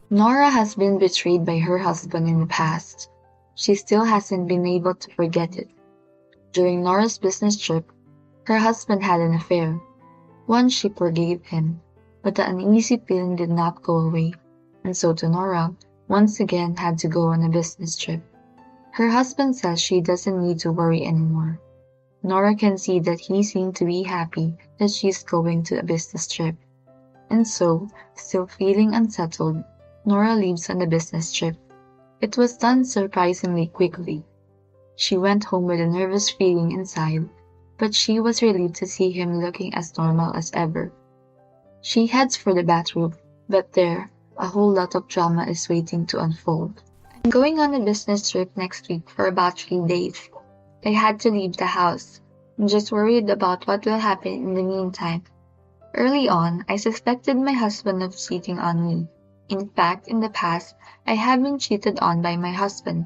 Nora has been betrayed by her husband in the past. She still hasn't been able to forget it. During Nora's business trip, her husband had an affair. Once she forgave him, but the uneasy feeling did not go away, and so Nora once again had to go on a business trip. Her husband says she doesn't need to worry anymore. Nora can see that he seemed to be happy that she's going to a business trip. And so, still feeling unsettled, Nora leaves on the business trip. It was done surprisingly quickly. She went home with a nervous feeling inside, but she was relieved to see him looking as normal as ever. She heads for the bathroom, but there, a whole lot of drama is waiting to unfold. I'm going on a business trip next week for about 3 days. I had to leave the house. I'm just worried about what will happen in the meantime. Early on, I suspected my husband of cheating on me. In fact, in the past, I have been cheated on by my husband.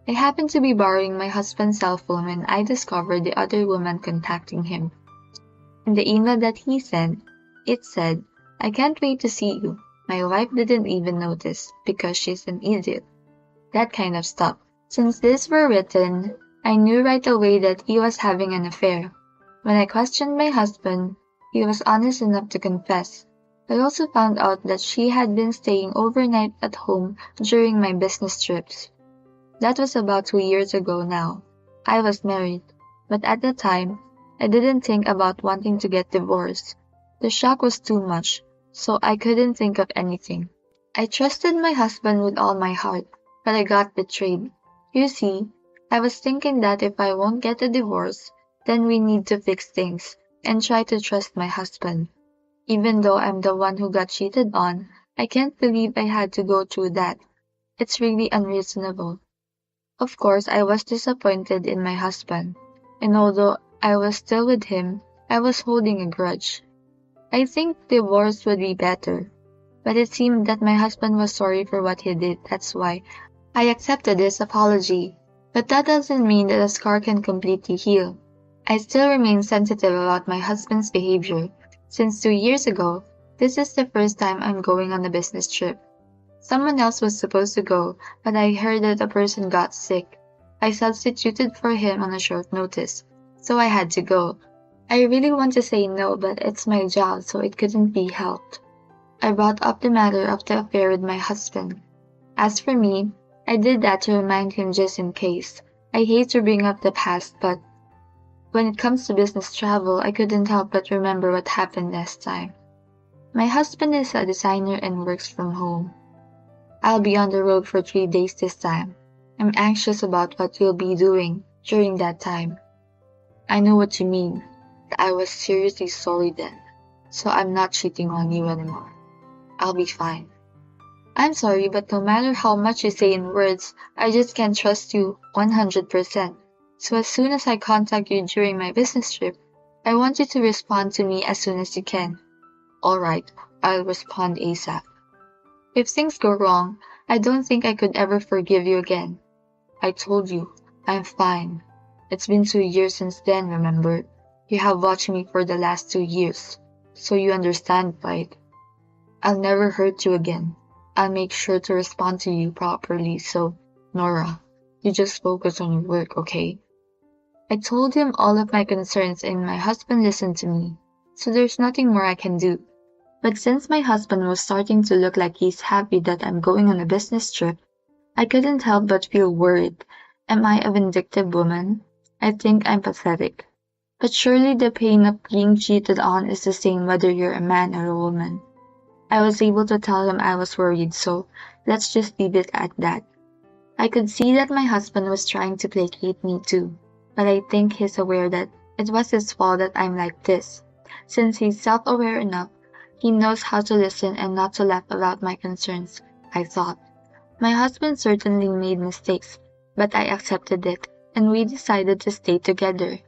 I happened to be borrowing my husband's cell phone when I discovered the other woman contacting him. In the email that he sent, it said, "I can't wait to see you. My wife didn't even notice because she's an idiot." That kind of stuff. Since these were written, I knew right away that he was having an affair. When I questioned my husband, he was honest enough to confess. I also found out that she had been staying overnight at home during my business trips. That was about 2 years ago now. I was married, but at the time, I didn't think about wanting to get divorced. The shock was too much, so I couldn't think of anything. I trusted my husband with all my heart, but I got betrayed. You see, I was thinking that if I won't get a divorce, then we need to fix things and try to trust my husband. Even though I'm the one who got cheated on, I can't believe I had to go through that. It's really unreasonable. Of course, I was disappointed in my husband, and although I was still with him, I was holding a grudge. I think divorce would be better, but it seemed that my husband was sorry for what he did, that's why I accepted his apology. But that doesn't mean that the scar can completely heal. I still remain sensitive about my husband's behavior. Since 2 years ago, this is the first time I'm going on a business trip. Someone else was supposed to go, but I heard that a person got sick. I substituted for him on a short notice, so I had to go. I really want to say no, but it's my job, so it couldn't be helped. I brought up the matter of the affair with my husband. As for me, I did that to remind him just in case. I hate to bring up the past, but when it comes to business travel, I couldn't help but remember what happened last time. My husband is a designer and works from home. I'll be on the road for 3 days this time. I'm anxious about what you'll be doing during that time. I know what you mean. I was seriously sorry then, so I'm not cheating on you anymore. I'll be fine. I'm sorry, but no matter how much you say in words, I just can't trust you 100%. So as soon as I contact you during my business trip, I want you to respond to me as soon as you can. Alright, I'll respond ASAP. If things go wrong, I don't think I could ever forgive you again. I told you, I'm fine. It's been 2 years since then, remember? You have watched me for the last 2 years, so you understand, right? I'll never hurt you again. I'll make sure to respond to you properly, so, Nora, you just focus on your work, okay? I told him all of my concerns and my husband listened to me, so there's nothing more I can do. But since my husband was starting to look like he's happy that I'm going on a business trip, I couldn't help but feel worried. Am I a vindictive woman? I think I'm pathetic. But surely the pain of being cheated on is the same whether you're a man or a woman. I was able to tell him I was worried, so let's just leave it at that. I could see that my husband was trying to placate me too, but I think he's aware that it was his fault that I'm like this. Since he's self-aware enough, he knows how to listen and not to laugh about my concerns, I thought. My husband certainly made mistakes, but I accepted it, and we decided to stay together.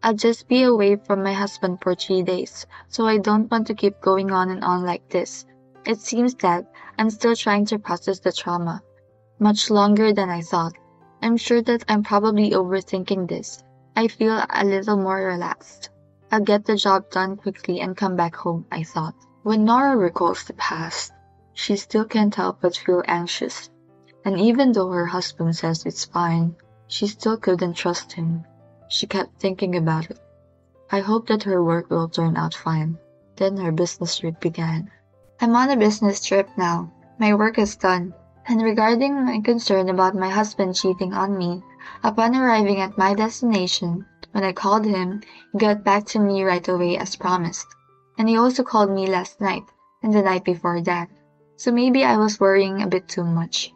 I'll just be away from my husband for 3 days, so I don't want to keep going on and on like this. It seems that I'm still trying to process the trauma. Much longer than I thought. I'm sure that I'm probably overthinking this. I feel a little more relaxed. I'll get the job done quickly and come back home, I thought. When Nora recalls the past, She still can't help but feel anxious. And even though her husband says it's fine, she still couldn't trust him. She kept thinking about it. I hope that her work will turn out fine. Then her business trip began. I'm on a business trip now. My work is done. And regarding my concern about my husband cheating on me, upon arriving at my destination, when I called him, he got back to me right away as promised. And he also called me last night, and the night before that. So maybe I was worrying a bit too much.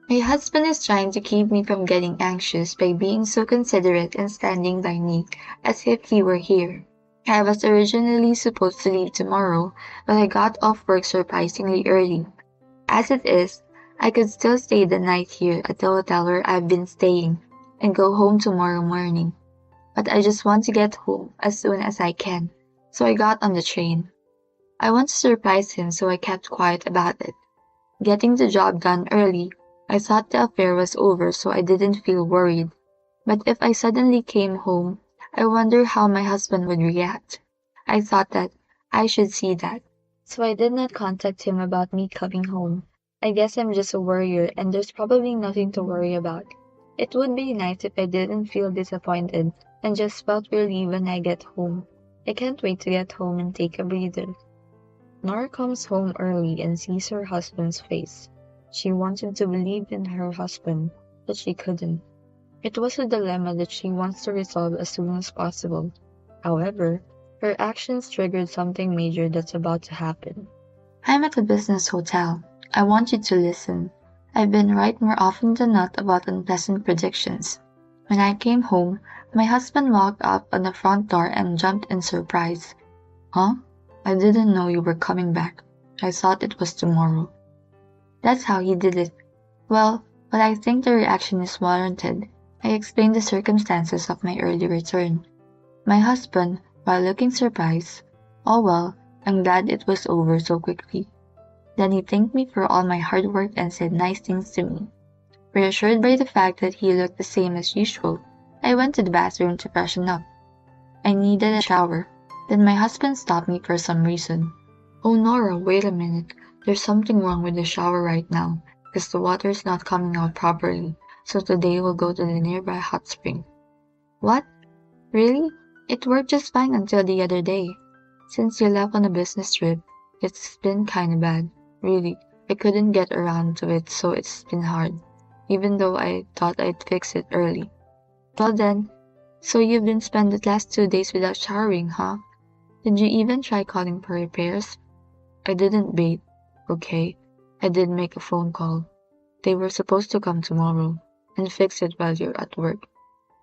My husband is trying to keep me from getting anxious by being so considerate and standing by me as if he were here. I was originally supposed to leave tomorrow, but I got off work surprisingly early. As it is, I could still stay the night here at the hotel where I've been staying and go home tomorrow morning. But I just want to get home as soon as I can, so I got on the train. I want to surprise him, so I kept quiet about it. Getting the job done early, I thought the affair was over, so I didn't feel worried. But if I suddenly came home, I wonder how my husband would react. I thought that I should see that. So I did not contact him about me coming home. I guess I'm just a worrier and there's probably nothing to worry about. It would be nice if I didn't feel disappointed and just felt relieved when I get home. I can't wait to get home and take a breather. Nora comes home early and sees her husband's face. She wanted to believe in her husband, but she couldn't. It was a dilemma that she wants to resolve as soon as possible. However, her actions triggered something major that's about to happen. I'm at a business hotel. I want you to listen. I've been right more often than not about unpleasant predictions. When I came home, my husband walked up on the front door and jumped in surprise. Huh? I didn't know you were coming back. I thought it was tomorrow. That's how he did it. Well, but I think the reaction is warranted. I explained the circumstances of my early return. My husband, while looking surprised, oh well, I'm glad it was over so quickly. Then he thanked me for all my hard work and said nice things to me. Reassured by the fact that he looked the same as usual, I went to the bathroom to freshen up. I needed a shower. Then my husband stopped me for some reason. Oh Nora, wait a minute. There's something wrong with the shower right now, because the water's not coming out properly, so today we'll go to the nearby hot spring. What? Really? It worked just fine until the other day. Since you left on a business trip, it's been kinda bad. Really, I couldn't get around to it, so it's been hard, even though I thought I'd fix it early. Well then, so you've been spent the last 2 days without showering, huh? Did you even try calling for repairs? I didn't bait. Okay, I did make a phone call. They were supposed to come tomorrow and fix it while you're at work.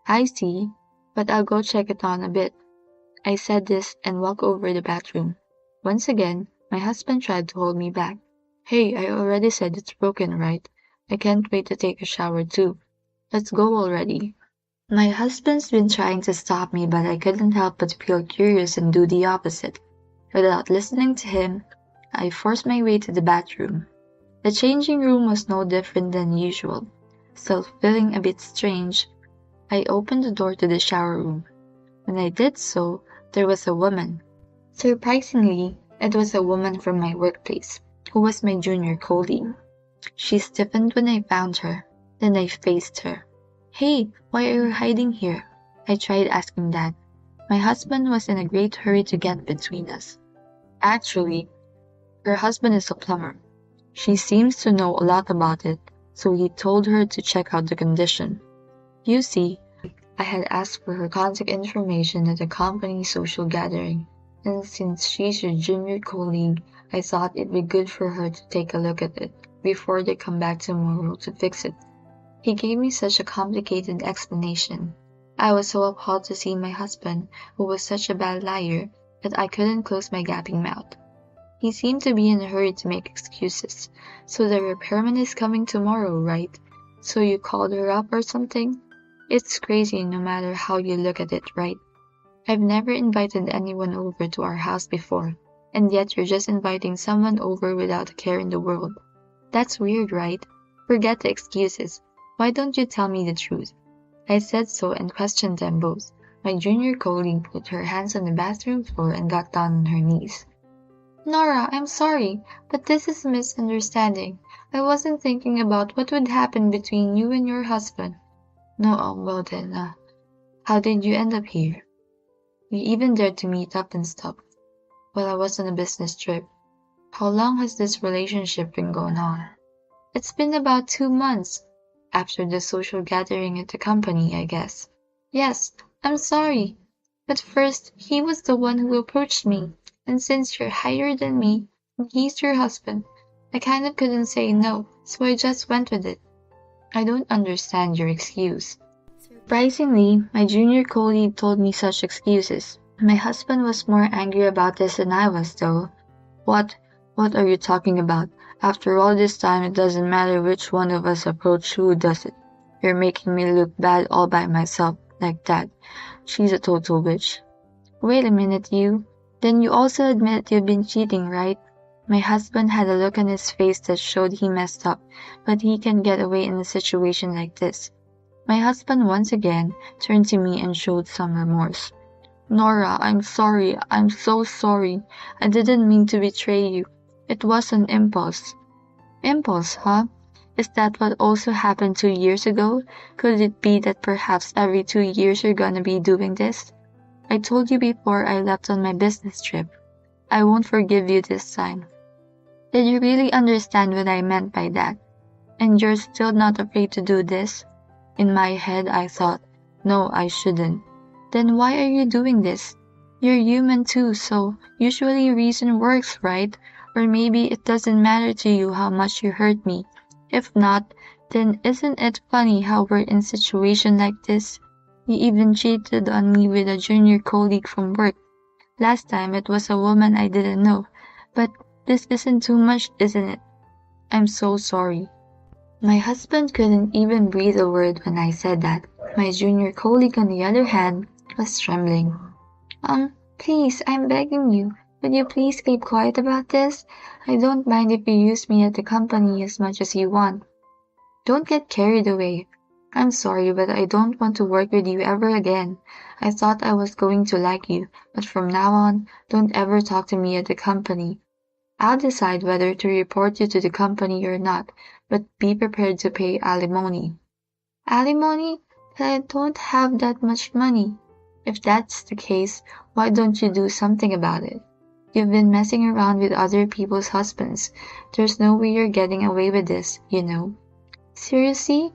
I see, but I'll go check it on a bit. I said this and walked over the bathroom. Once again, my husband tried to hold me back. Hey, I already said it's broken, right? I can't wait to take a shower too. Let's go already. My husband's been trying to stop me, but I couldn't help but feel curious and do the opposite. Without listening to him, I forced my way to the bathroom. The changing room was no different than usual. Still feeling a bit strange, I opened the door to the shower room. When I did so, there was a woman. Surprisingly, it was a woman from my workplace, who was my junior colleague. She stiffened when I found her. Then I faced her. Hey, why are you hiding here? I tried asking that. My husband was in a great hurry to get between us. Actually, her husband is a plumber. She seems to know a lot about it, so he told her to check out the condition. You see, I had asked for her contact information at the company's social gathering, and since she's your junior colleague, I thought it'd be good for her to take a look at it before they come back tomorrow to fix it. He gave me such a complicated explanation. I was so appalled to see my husband, who was such a bad liar, that I couldn't close my gaping mouth. He seemed to be in a hurry to make excuses. So the repairman is coming tomorrow, right? So you called her up or something? It's crazy no matter how you look at it, right? I've never invited anyone over to our house before, and yet you're just inviting someone over without a care in the world. That's weird, right? Forget the excuses. Why don't you tell me the truth? I said so and questioned them both. My junior colleague put her hands on the bathroom floor and got down on her knees. Nora, I'm sorry, but this is a misunderstanding. I wasn't thinking about what would happen between you and your husband. No, well then, how did you end up here? You even dared to meet up and stuff. Well, I was on a business trip. How long has this relationship been going on? It's been about 2 months. After the social gathering at the company, I guess. Yes, I'm sorry. But first, he was the one who approached me. And since you're higher than me, and he's your husband, I kind of couldn't say no, so I just went with it. I don't understand your excuse. Surprisingly, my junior colleague told me such excuses. My husband was more angry about this than I was, though. What? What are you talking about? After all this time, it doesn't matter which one of us approach who does it. You're making me look bad all by myself, like that. She's a total bitch. Wait a minute, you. Then you also admit you've been cheating, right? My husband had a look on his face that showed he messed up, but he can get away in a situation like this. My husband once again turned to me and showed some remorse. Nora, I'm sorry. I'm so sorry. I didn't mean to betray you. It was an impulse. Impulse, huh? Is that what also happened 2 years ago? Could it be that perhaps every 2 years you're gonna be doing this? I told you before I left on my business trip. I won't forgive you this time. Did you really understand what I meant by that? And you're still not afraid to do this? In my head, I thought, no, I shouldn't. Then why are you doing this? You're human too, so usually reason works, right? Or maybe it doesn't matter to you how much you hurt me. If not, then isn't it funny how we're in a situation like this? You even cheated on me with a junior colleague from work. Last time it was a woman I didn't know. But this isn't too much, isn't it? I'm so sorry. My husband couldn't even breathe a word when I said that. My junior colleague, on the other hand, was trembling. Please, I'm begging you. Would you please keep quiet about this? I don't mind if you use me at the company as much as you want. Don't get carried away. I'm sorry, but I don't want to work with you ever again. I thought I was going to like you, but from now on, don't ever talk to me at the company. I'll decide whether to report you to the company or not, but be prepared to pay alimony. Alimony? But I don't have that much money. If that's the case, why don't you do something about it? You've been messing around with other people's husbands. There's no way you're getting away with this, you know. Seriously?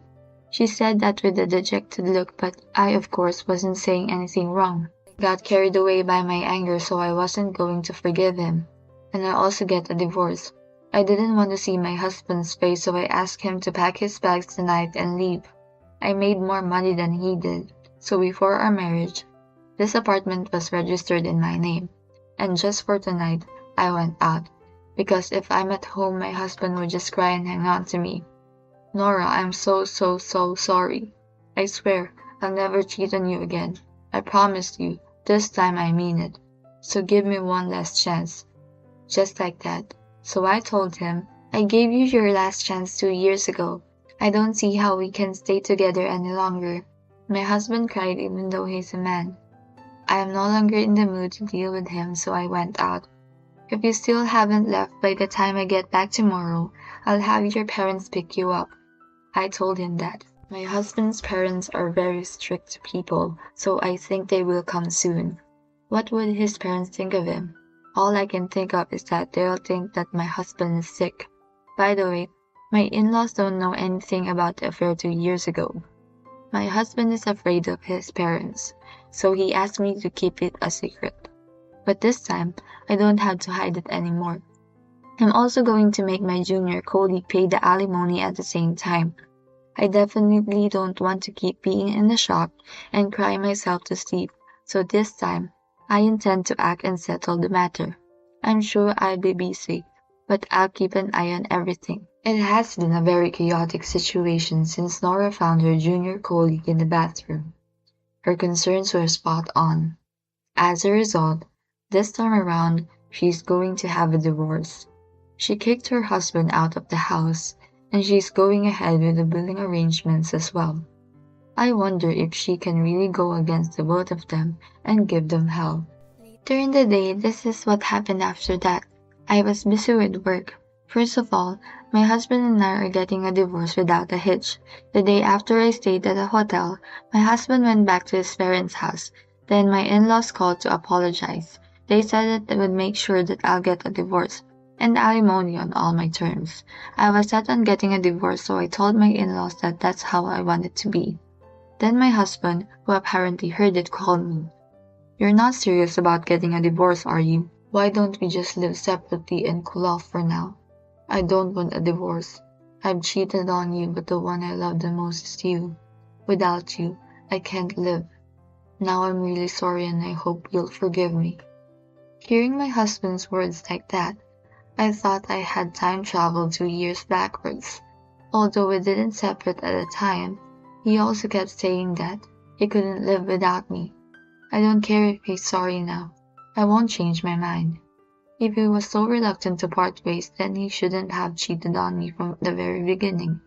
She said that with a dejected look, but I, of course, wasn't saying anything wrong. I got carried away by my anger, so I wasn't going to forgive him. And I also get a divorce. I didn't want to see my husband's face, so I asked him to pack his bags tonight and leave. I made more money than he did, so before our marriage, this apartment was registered in my name. And just for tonight, I went out, because if I'm at home, my husband would just cry and hang on to me. Nora, I'm so sorry. I swear, I'll never cheat on you again. I promise you, this time I mean it. So give me one last chance. Just like that. So I told him, I gave you your last chance 2 years ago. I don't see how we can stay together any longer. My husband cried even though he's a man. I am no longer in the mood to deal with him, so I went out. If you still haven't left by the time I get back tomorrow, I'll have your parents pick you up. I told him that. My husband's parents are very strict people, so I think they will come soon. What would his parents think of him? All I can think of is that they'll think that my husband is sick. By the way, my in-laws don't know anything about the affair 2 years ago. My husband is afraid of his parents, so he asked me to keep it a secret. But this time, I don't have to hide it anymore. I'm also going to make my junior colleague pay the alimony at the same time. I definitely don't want to keep being in the shop and cry myself to sleep, so this time, I intend to act and settle the matter. I'm sure I'll be busy, but I'll keep an eye on everything. It has been a very chaotic situation since Nora found her junior colleague in the bathroom. Her concerns were spot on. As a result, this time around, she's going to have a divorce. She kicked her husband out of the house, and she's going ahead with the billing arrangements as well. I wonder if she can really go against the both of them and give them hell. During the day, this is what happened after that. I was busy with work. First of all, my husband and I are getting a divorce without a hitch. The day after I stayed at a hotel, my husband went back to his parents' house. Then my in-laws called to apologize. They said that they would make sure that I'll get a divorce and alimony on all my terms. I was set on getting a divorce, so I told my in-laws that that's how I want it to be. Then my husband, who apparently heard it, called me. "You're not serious about getting a divorce, are you? Why don't we just live separately and cool off for now?" "I don't want a divorce. I've cheated on you, but the one I love the most is you. Without you, I can't live. Now I'm really sorry and I hope you'll forgive me." Hearing my husband's words like that, I thought I had time traveled 2 years backwards. Although we didn't separate at the time, he also kept saying that he couldn't live without me. I don't care if he's sorry now. I won't change my mind. If he was so reluctant to part ways, then he shouldn't have cheated on me from the very beginning.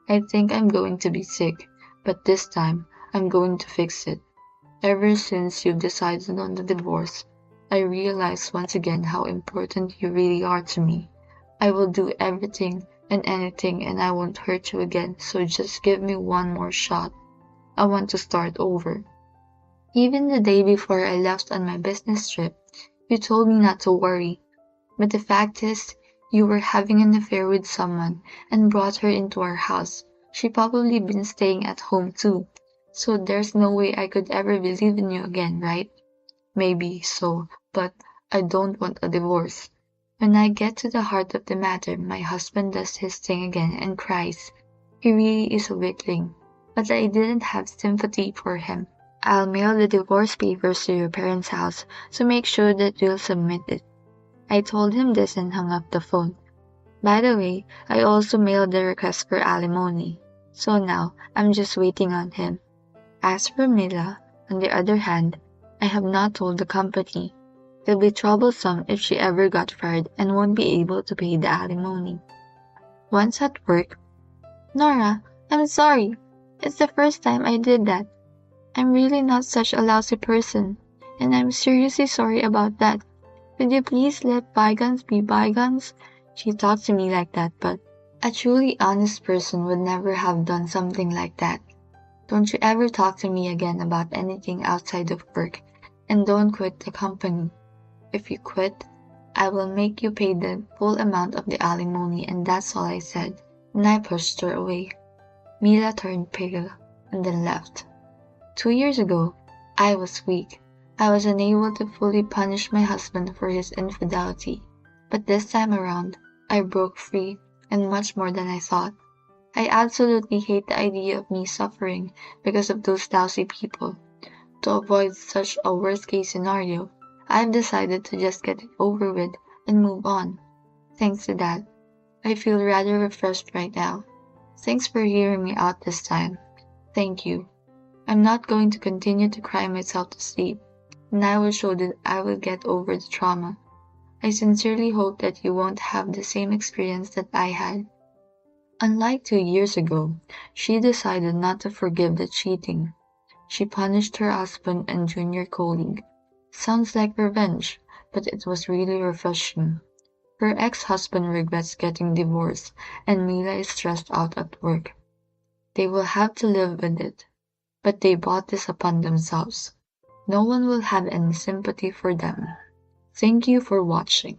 I think I'm going to be sick, but this time, I'm going to fix it. Ever since you've decided on the divorce, I realized once again how important you really are to me. I will do everything and anything and I won't hurt you again, so just give me one more shot. I want to start over. Even the day before I left on my business trip, you told me not to worry. But the fact is, you were having an affair with someone and brought her into our house. She probably been staying at home too. So there's no way I could ever believe in you again, right? Maybe so, but I don't want a divorce. When I get to the heart of the matter, my husband does his thing again and cries. He really is a weakling, but I didn't have sympathy for him. "I'll mail the divorce papers to your parents' house, so make sure that you'll submit it." I told him this and hung up the phone. By the way, I also mailed the request for alimony, so now I'm just waiting on him. As for Mila, on the other hand, I have not told the company. It'll be troublesome if she ever got fired and won't be able to pay the alimony. Once at work, "Nora, I'm sorry. It's the first time I did that. I'm really not such a lousy person, and I'm seriously sorry about that. Could you please let bygones be bygones?" She talked to me like that, but a truly honest person would never have done something like that. Don't you ever talk to me again about anything outside of work, and don't quit the company. If you quit, I will make you pay the full amount of the alimony, and that's all I said, and I pushed her away. Mila turned pale and then left. 2 years ago, I was weak. I was unable to fully punish my husband for his infidelity, but this time around, I broke free, and much more than I thought. I absolutely hate the idea of me suffering because of those lousy people. To avoid such a worst-case scenario, I've decided to just get it over with and move on. Thanks to that, I feel rather refreshed right now. Thanks for hearing me out this time. Thank you. I'm not going to continue to cry myself to sleep, and I will show that I will get over the trauma. I sincerely hope that you won't have the same experience that I had. Unlike 2 years ago, she decided not to forgive the cheating. She punished her husband and junior colleague. Sounds like revenge, but it was really refreshing. Her ex-husband regrets getting divorced, and Mila is stressed out at work. They will have to live with it, but they brought this upon themselves. No one will have any sympathy for them. Thank you for watching.